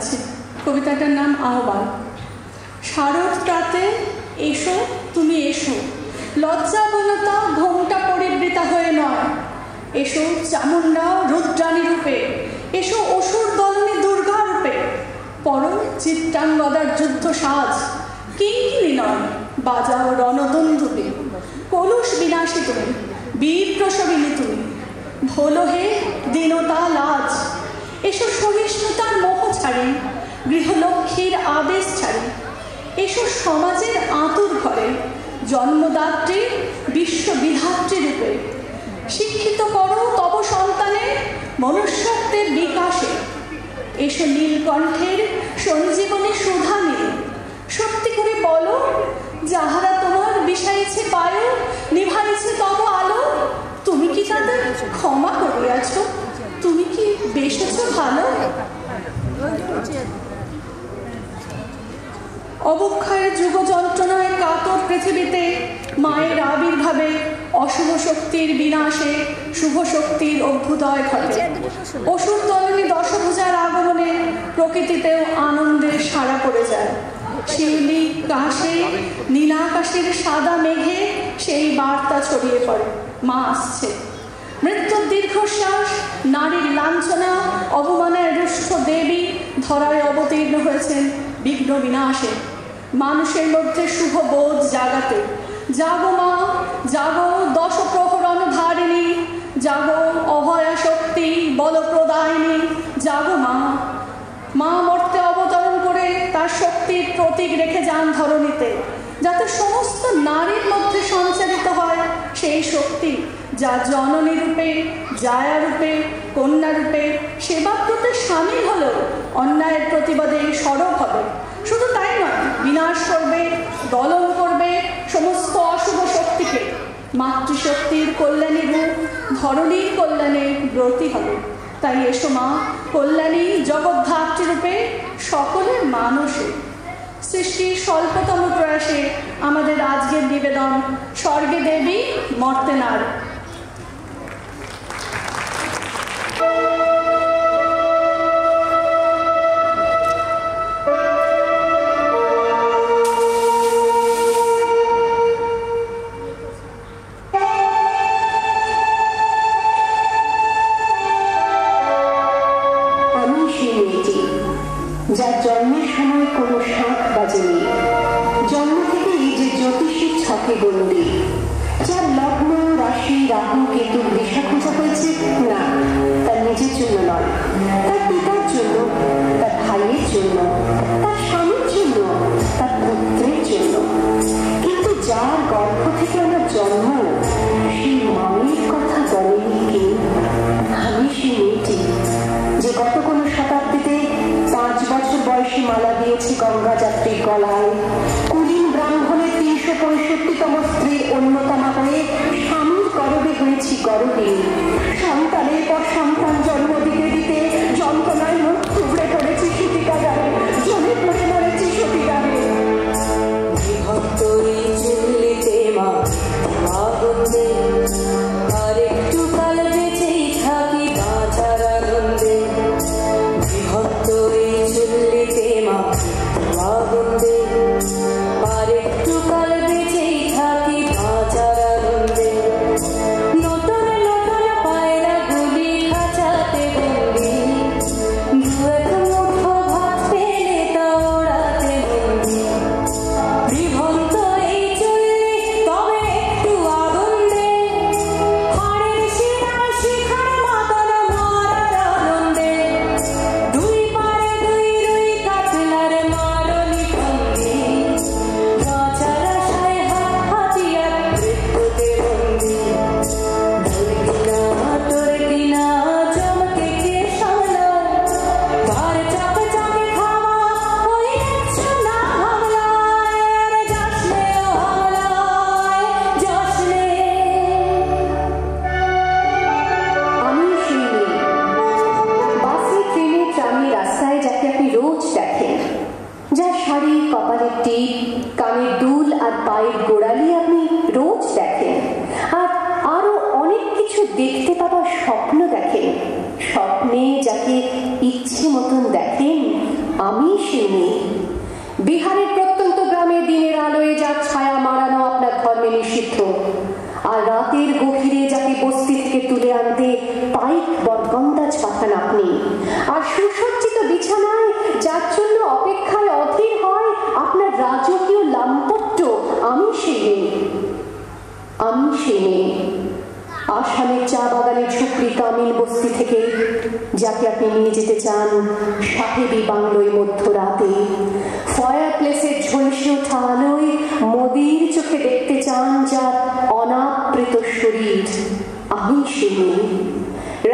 আছে। কবিতাটার নাম আহ্বান। শারদ প্রাতে এসো তুমি এসো, লজ্জাবনতা ঘোমটা পরিবৃতা হয়ে নয়। এসো চামুণ্ডা রুদ্রাণী রূপে, এসো অসুর দলনী দুর্গা রূপে। পরম চিত্রাঙ্গদার যুদ্ধ সাজ, কিঙ্কিনি নয় বাজাও রণদন্দুকে। কলুষ বিনাশী তুমি, বীর প্রসবিনী তুমি, ভোলো হে দীনতা লাজ। এসো সহিষ্ণুতার মোহ ছাড়ি, গৃহলক্ষ্মীর আদেশ ছাড়ি। এসো সমাজের আতুর ঘরে, জন্মদাত্রী বিশ্ববিধাত্রী রূপে। শিক্ষিত করো তব সন্তানে মনুষ্যত্বের বিকাশে। এসো নীলকণ্ঠের সঞ্জীবনী সুধা নিয়ে। সত্যি করে বলো, যাহারা তোমার বিষাইছে পায়ো, নিভাইছে তব আলো, তুমি কি তাদের ক্ষমা করিয়াছ? তুমি কি বেসেছ ভালো? অবক্ষয়ের যুগ যন্ত্রণায় কাতর পৃথিবীতে মায়ের আবির্ভাবে অশুভ শক্তির বিনাশে শুভ শক্তির অভ্যুদয় ঘটে। অসুর দলনী দশভুজার আগমনে প্রকৃতিতেও আনন্দের সাড়া পড়ে যায়। শিউলি কাশে নীলাকাশের সাদা মেঘে সেই বার্তা ছড়িয়ে পড়ে, মা আসছে। মৃত্যুর দীর্ঘশ্বাস, নারীর লাঞ্ছনা অবমানায় রুষ্ট দেবী ধরায় অবতীর্ণ হয়েছেন বিঘ্ন বিনাশে, মানুষের মধ্যে শুভ বোধ জাগাতে। জাগো মা জাগো, দশ প্রহরণ ধারিণী, জাগো অভয়া শক্তি বলপ্রদায়িনী। জাগো মা। মা মর্তে অবতরণ করে তার শক্তির প্রতীক রেখে যান ধরণীতে, যাতে সমস্ত নারীর মধ্যে সঞ্চারিত হয় সেই শক্তি, যা জননী রূপে, জায়া রূপে, কন্যা রূপে সেবাব্রতে সামিল হলেও অন্যায়ের প্রতিবাদে সরব হবে। শুধু তাই নয়, বিনাশ করবে, দলন করবে সমস্ত অশুভ শক্তিকে। মাতৃশক্তির কল্যাণী রূপ ধরণীর কল্যাণে ব্রতী হবে। তাই এসো মা, কল্যাণী জগদ্ধাত্রী রূপে সকলের মানুষে। সৃষ্টির স্বল্পতম প্রয়াসে আমাদের আজকের নিবেদন, স্বর্গে দেবী মর্তে নারী। যার জন্মের সময় কোনো শাঁখ বাজেনি, জন্ম থেকেই যে জ্যোতিষীর ছকে বন্দী। যার লগ্ন রাশি রাহু কেতুর দিশা খোঁজা হয়েছে না, তার নিজের জন্য নয়, তার পিতার জন্য, তার ভাইয়ের জন্য, তার স্বামীর জন্য, তার পুত্রের জন্য। কিন্তু যার গর্ভ থেকে আমার জন্ম, সেই মায়ের কথা বলেনি কেউ। আমি সেই মেয়েটি যে গত কোনো শতাব্দীতে 5 বছর বয়সী মালা দিয়েছি গঙ্গা যাত্রীর গলায়। কুলীন ব্রাহ্মণের 365তম স্ত্রী অন্যতমা হয়ে স্বামীর গর্ভে হয়েছি গর্ভিণী। সন্তানের পর সন্তান জন্ম দিতে দিতে যন্ত্রণায় মুখ টুকরে পড়েছি সীতিকাগারে, জলে পড়ে মরেছি সতীদারে। বিভক্ত এই চুল্লিতে মা আগুনে, আর একটু কাল বেঁচেই থাকি বাঁচার আনন্দে। বিভক্ত এই চুল্লিতে মা আগুনে, আর একটু কাল বেঁচেই থাকি বাঁচার আনন্দে। নতুন নতুন পায়রা গুলি খাঁচাতে বন্দি, দু এক মুঠো ভাত পেলে তা ওড়াতে বন্দি। বিভক্ত এই চুল্লি তবে একটু আগুন দে, নিষিদ্ধ। আর রাতের গভীরে যাকে বস্তি থেকে তুলে আনতে পাইক বরকন্দাজ পাঠান আপনি, আর সুসজ্জিত বিছানায় যার জন্য অপেক্ষায় অধীর হয় আপনার রাজকীয় লাম্পট্য, আমি সেই মেয়ে, আমি সেই মেয়ে। আসামের চা বাগানের ঝুপড়ি কামিল বস্তি থেকে যাকে আপনি নিয়ে যেতে চান সাহেবী বাংলোয় মধ্যরাতে, ফায়ার প্লেসের ঝলসে ওঠা আলোয় মোদির চোখে দেখতে চান যার অনাবৃত শরীর, আমি সেই মেয়ে।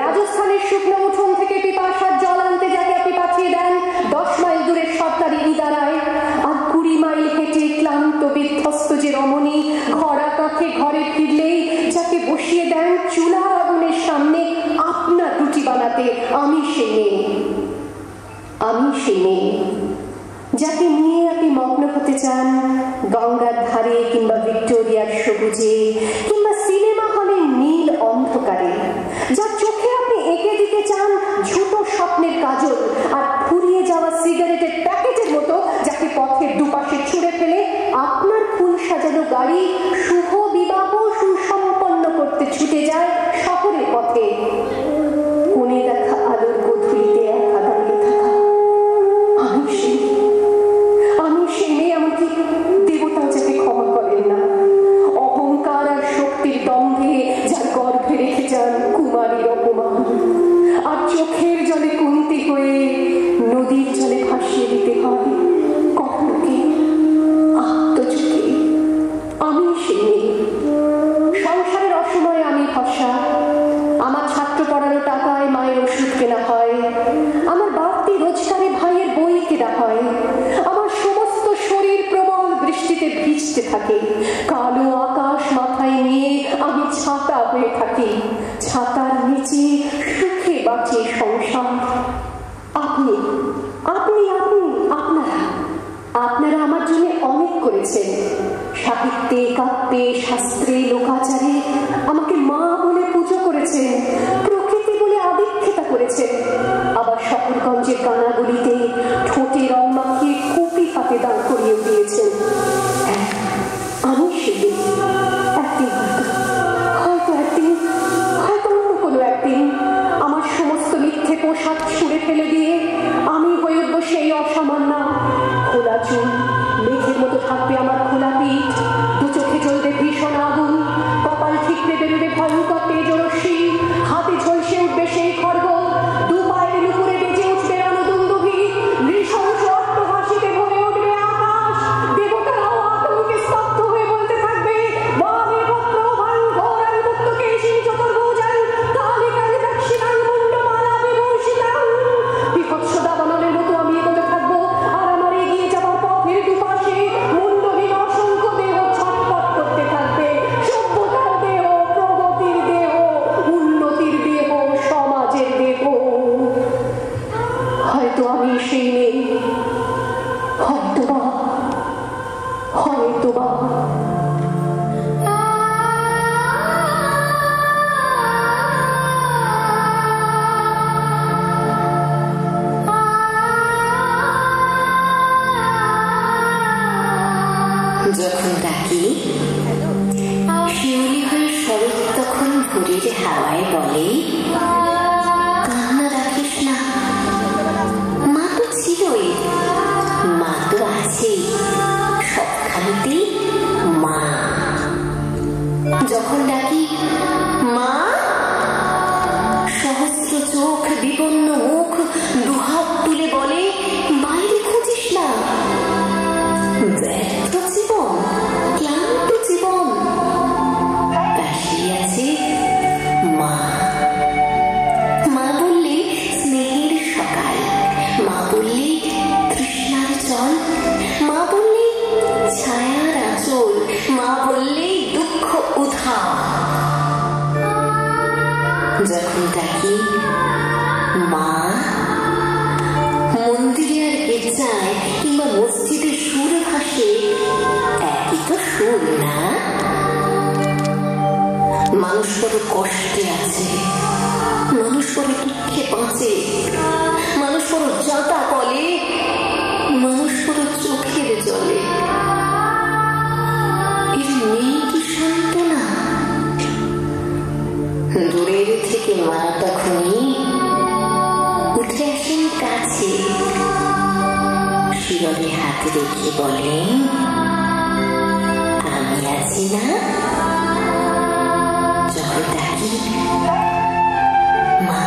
রাজস্থানের শুকনো উঠোন থেকে পিপাসার জল আনতে যাকে আপনি পাঠিয়ে দেন 10 মাইল দূরের সরকারি ইদারায়, আর 20 মাইল হেঁটে ক্লান্ত বিধ্বস্ত যে রমণী ঘরা কাঁখে ঘরে ফিরলেই যাকে বসিয়ে দেন চুলার আগুনের সামনে আপনার রুটি বানাতে, আমি সেই মেয়ে, আমি সেই মেয়ে। যাকে নিয়ে আপনি মগ্ন হতে চান গঙ্গার ধারে কিংবা ভিক্টোরিয়ার সবুজে কিংবা সিনেমা হলের নীল অন্ধকারে, যার চোখে আপনি এঁকে দিতে চান ঝুটো স্বপ্নের কাজল আর ফুরিয়ে যাওয়া সিগারেটের প্যাকেটের মতো, যাকে পথের দুপাশে ছুঁড়ে ফেলে আপনার ফুল সাজানো গাড়ি শুভ বিবাহ সুসম্পন্ন করতে ছুটে যায় শহরের পথে। কোণে দেখা আলোর গধূলিতে একা দাঁড়িয়ে থাকা, আমি সেই, আমি সেই মেয়ে। আমাকে দেবতা যাকে ক্ষমা করেন না, অহংকার আর শক্তির দম্ভে যার গর্ভে রেখে যান কুমারীর অপমান, আর চোখের জলে কুন্তি হয়ে নদীর জলে ভাসিয়ে দিতে হয় কখনোকে আত্মচোখে, আমি সেই মেয়ে। সংসারের অসময়ে আমি ভরসা, আমার ছাত্র পড়ানো টাকায় মায়ের ওষুধ কেনা হয়, আমার বাড়তি রোজগারে ভাইয়ের বই কেনা হয়, আমার সমস্ত শরীর প্রবল বৃষ্টিতে ভিজতে থাকে, কালো আকাশ মাথায় নিয়ে আমি ছাতা হয়ে থাকি, ছাতার নিচে সুখে বাঁচে সংসার। আপনি আপনি আপনি আপনারা আপনারা আমার জন্য অনেক করেছেন, সাহিত্যে কাব্যে শাস্ত্রে লোকাচারে আমাকে মা বলে পুজো করেছেন, প্রকৃতি বলে আদিক্ষেতা করেছেন, আবার শহরগঞ্জের কানাগুলিতে ঠোঁটে রং মাখিয়ে কুপি হাতে দাঁড় করিয়ে দিয়েছেন। আমি সেদিন একদিন হয়তো একদিন হয়তো অন্য কোনো একদিন আমার সমস্ত মিথ্যে পোশাক ছুঁড়ে ফেলে দিয়ে আমি হয়ে উঠবো সেই অসামান্য। খোলা চুল, মেঘের মতো থাকবে আমার খোলা পিঠ, দু চোখে জ্বলবে ভীষণ আগুন, কপাল ঠিকরে বেরোবে ভয়ঙ্কর তেজরশ্মি, হাতে ঝলসে উঠবে সেই খড়গ, দু পায়ের উপরে বেজে উঠবে রণদুন্দুভি, নৃশংস অট্টহাসিতে ভরে উঠবে আকাশ, দেবতারাও আতঙ্কে স্তব্ধ হয়ে বলতে থাকবে বামে বক্রভাং ঘোরাং মুক্তকেশী চতুর্ভুজাং কালিকাং দক্ষিণাং মুণ্ডমালা বিভূষিতাং। বিভৎস দাবানলের মতো আমি এগোতে থাকবো, আর আমার এগিয়ে যাওয়ার পথের দুপাশে মুন্ডহীন অসংখ্য দেহ ছটফট করতে থাকবে, সভ্যতার দেহ, প্রগতির দেহ, উন্নতির দেহ, সমাজের দেহ। হয়তো আমি সেই মেয়ে, হয়তোবা হয়তোবা যখন ডাকি শিউলি হয়ে শরৎ তখন ভোরের হাওয়ায় বলে কান্না রাখিস না, মা তো ছিলই, মা তো আছেই সবখানেতেই মা। যখন ডাকি মা, সহস্র চোখ বিপন্ন মুখ দুহাত তুলে বলে বাইরে খুঁজিস না, ব্যর্থ জীবন, ক্লান্ত জীবন, পাশেই আছে মা। মা বললে স্নেহের সকাল, মা বললে তৃষ্ণার জল, মা বললে ছায়ার আঁচল, মা বললে দুঃখ উধাও। যখন ডাকি মা, মন্দিরে আর গির্জায় কিংবা মসজিদে সুর ভাসে একই তো সুর না? মানুষ বড় কষ্টে আছে, মানুষ বড় দুঃখে বাঁচে, মানুষ বড় যাতা বলে, মানুষ বড় চোখের জলে। এর নেই কি মা তখনই উঠে আসেন কাছে, শিরলে হাত রেখে বলেন, আমি আছি না? যখন ডাকি মা,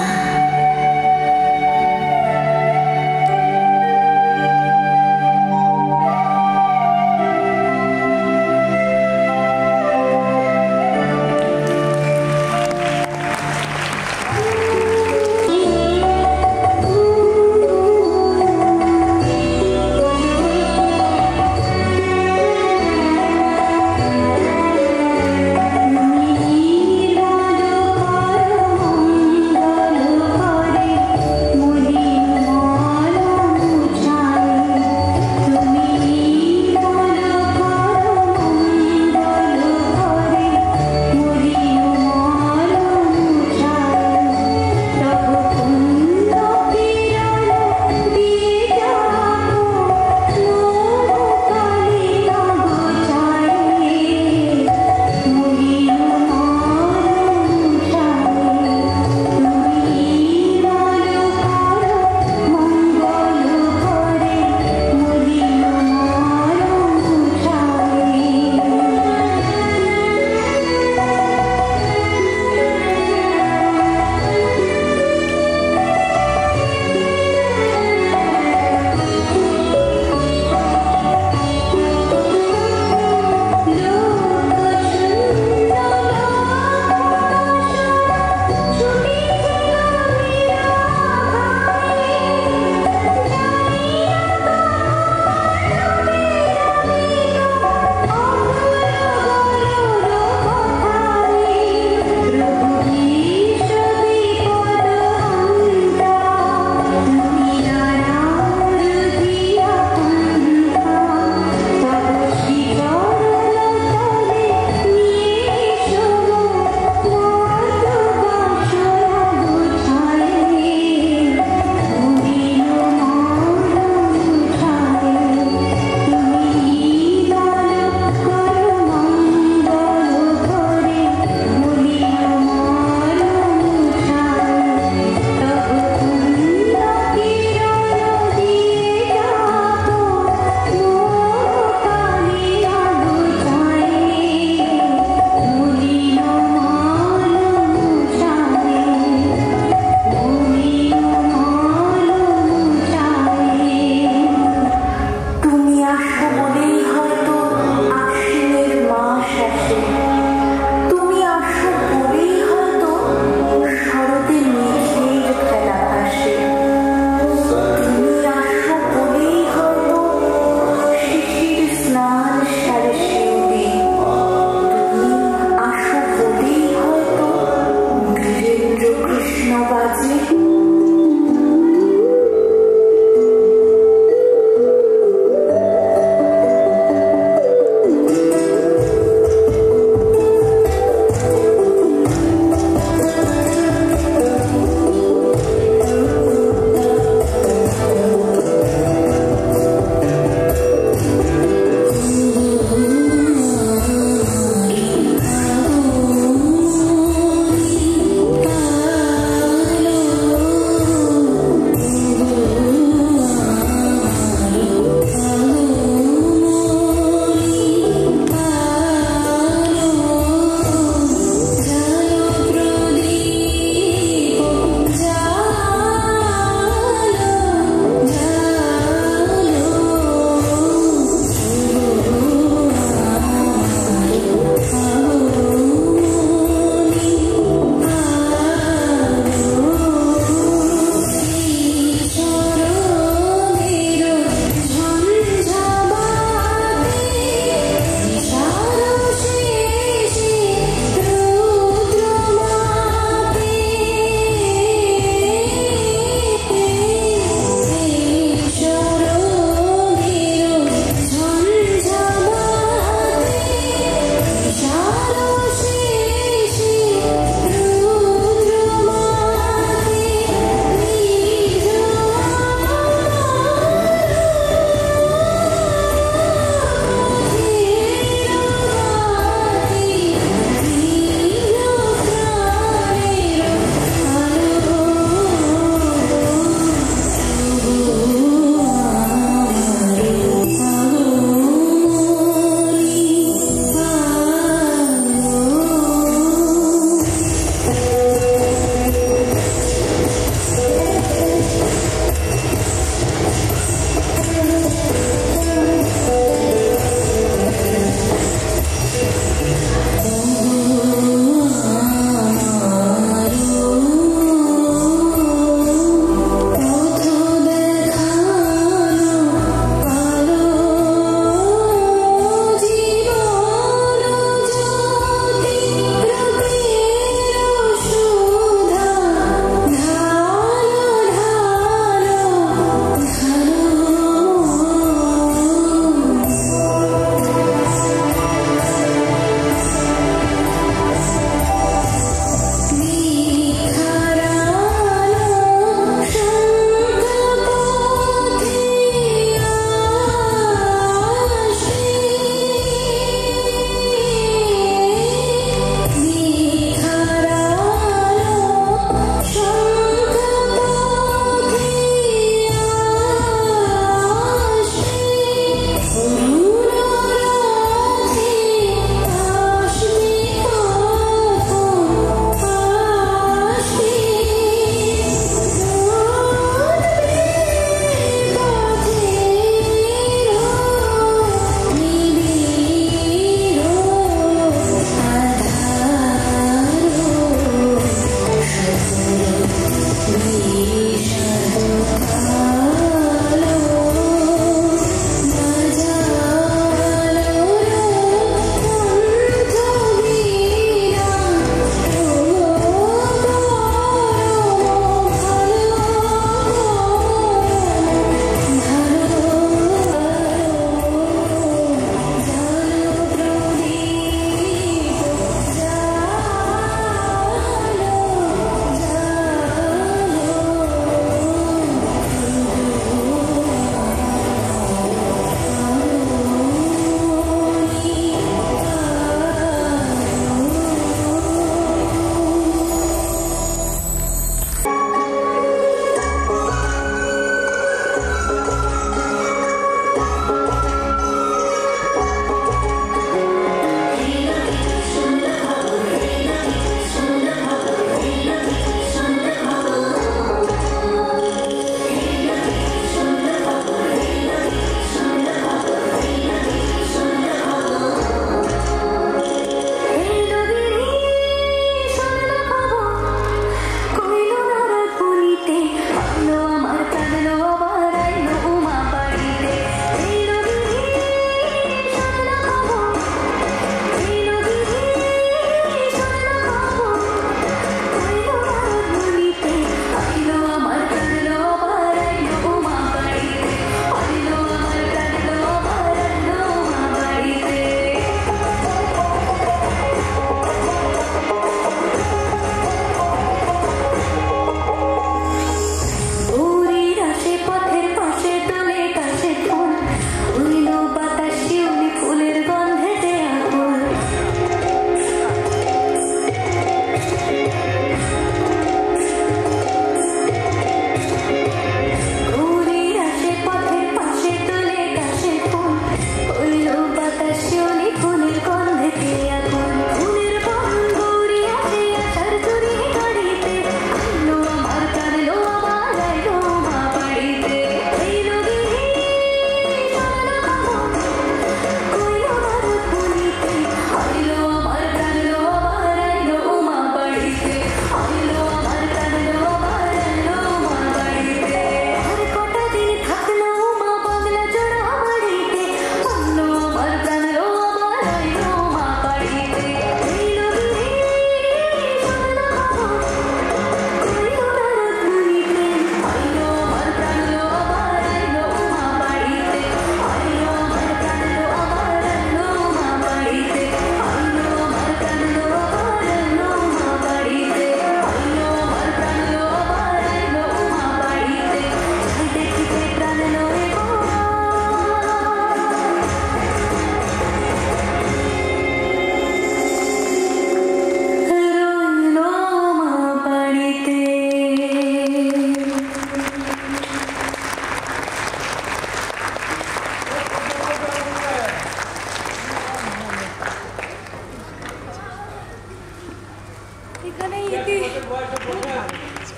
এখানে ইতি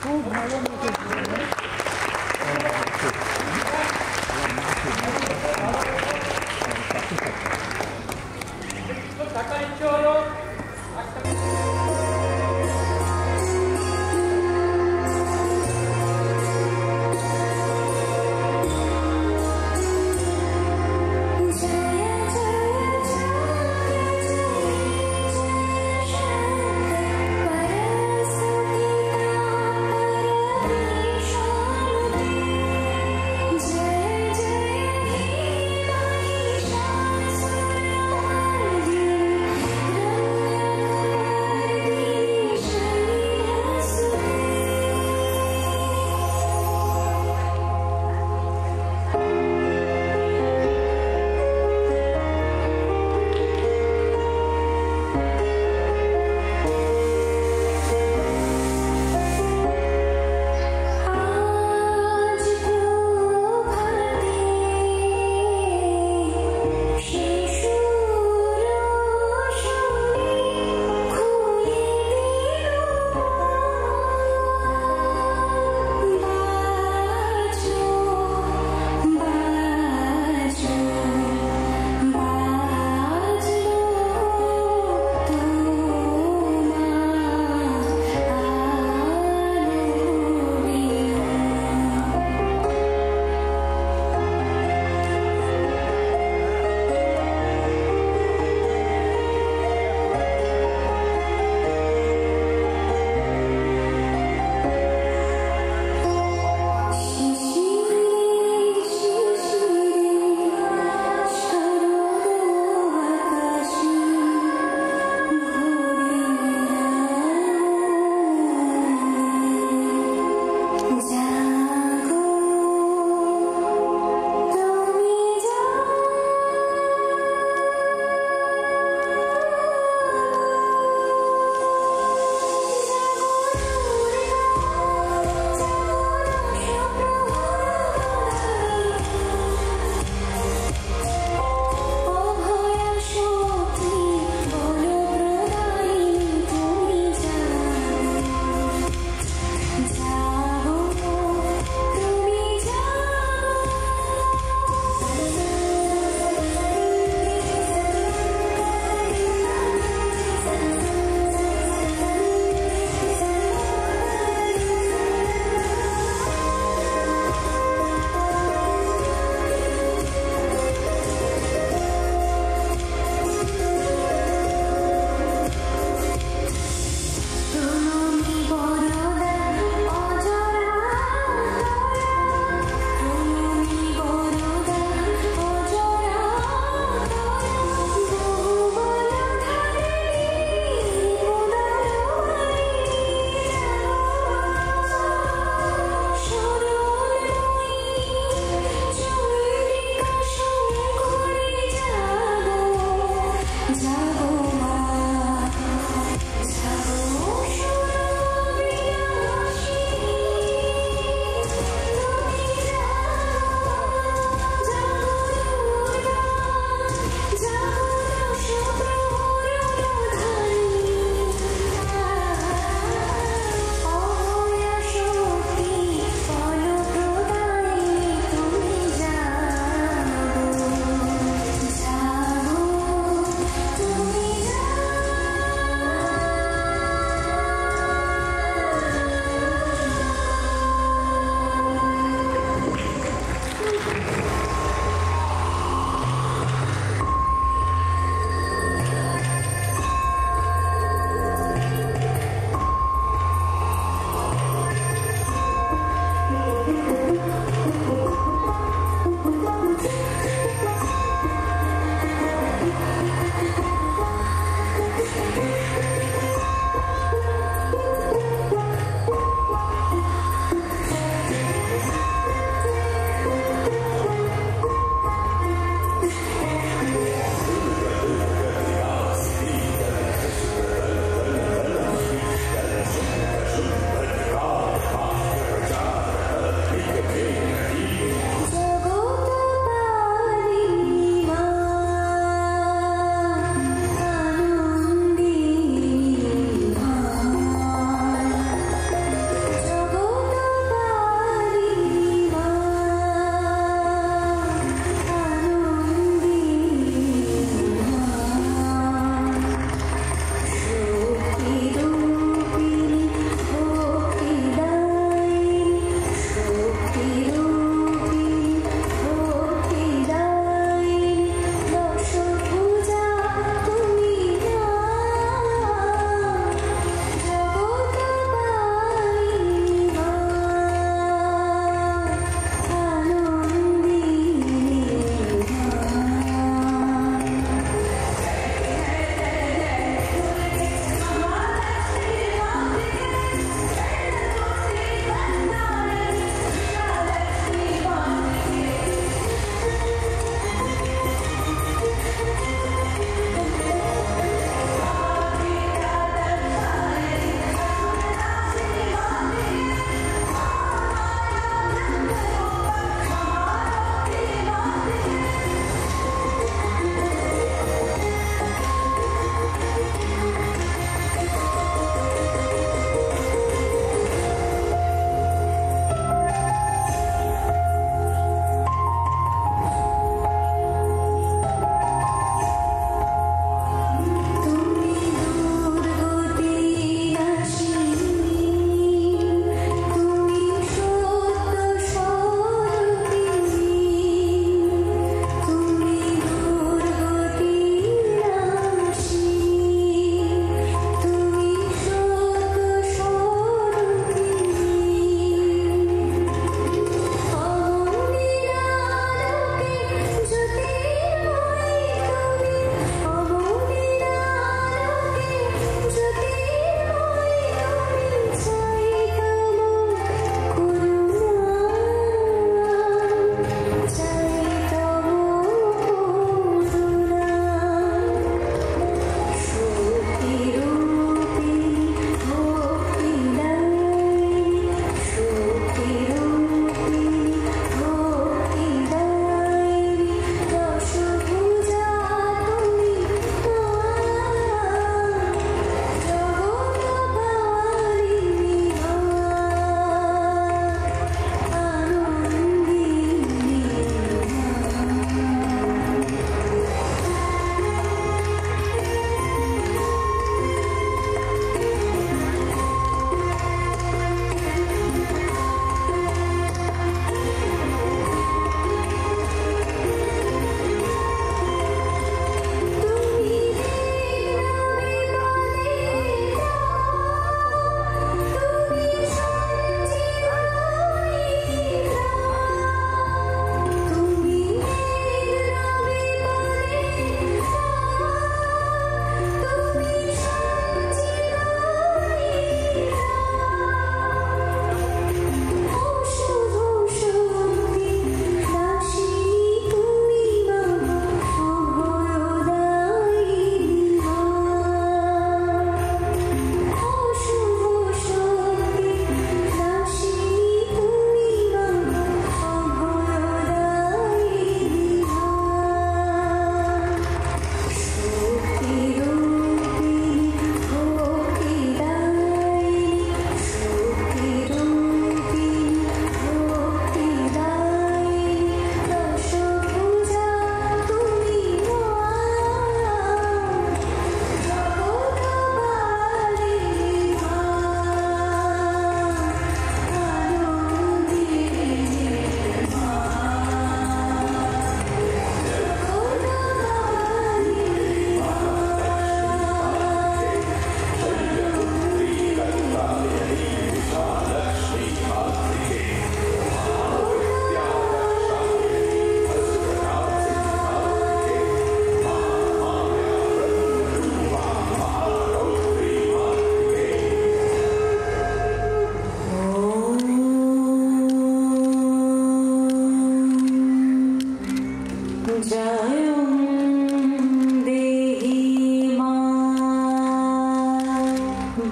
খুব ভালো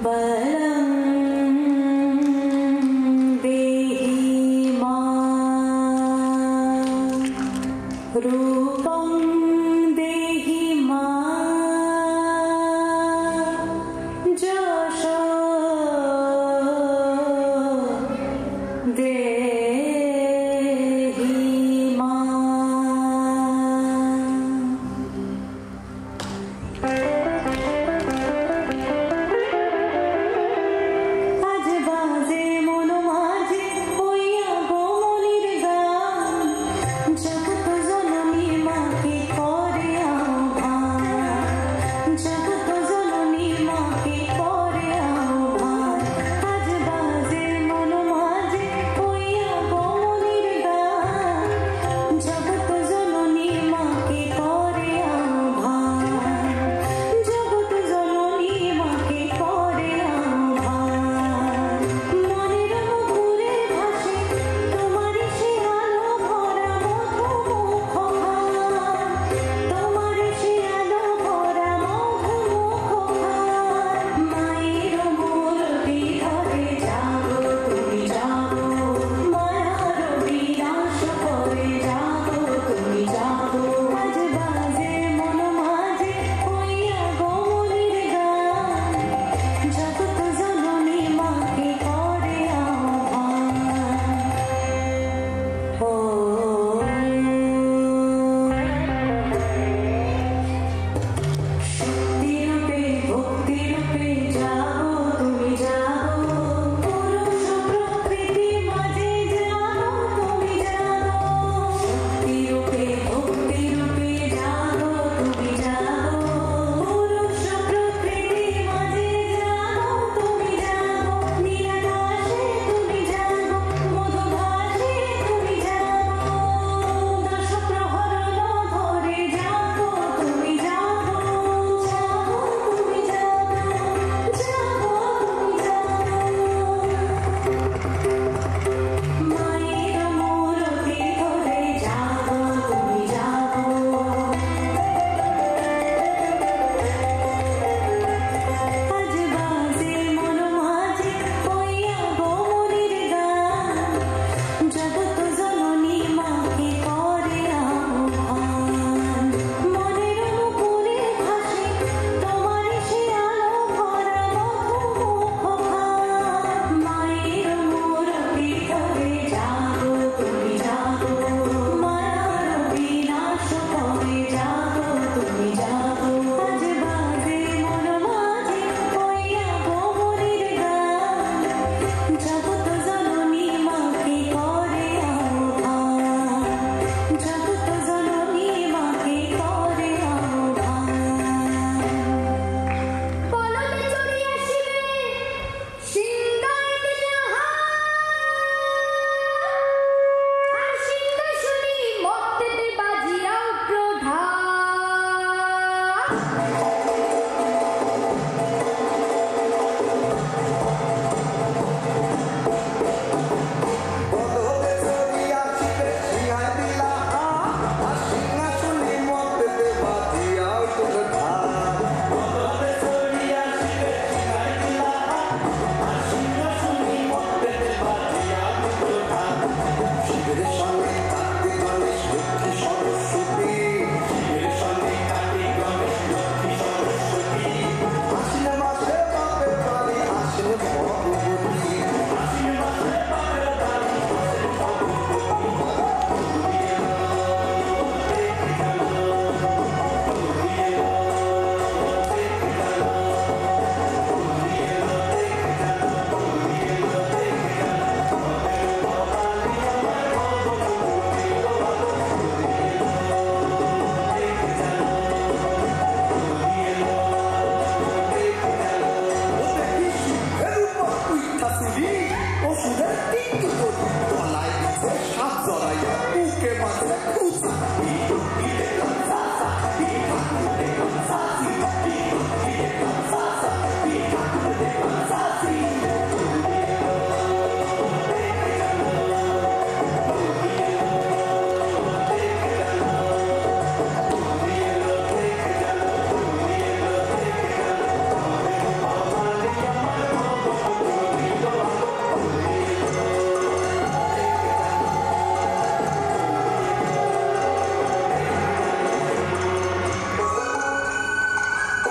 বেলা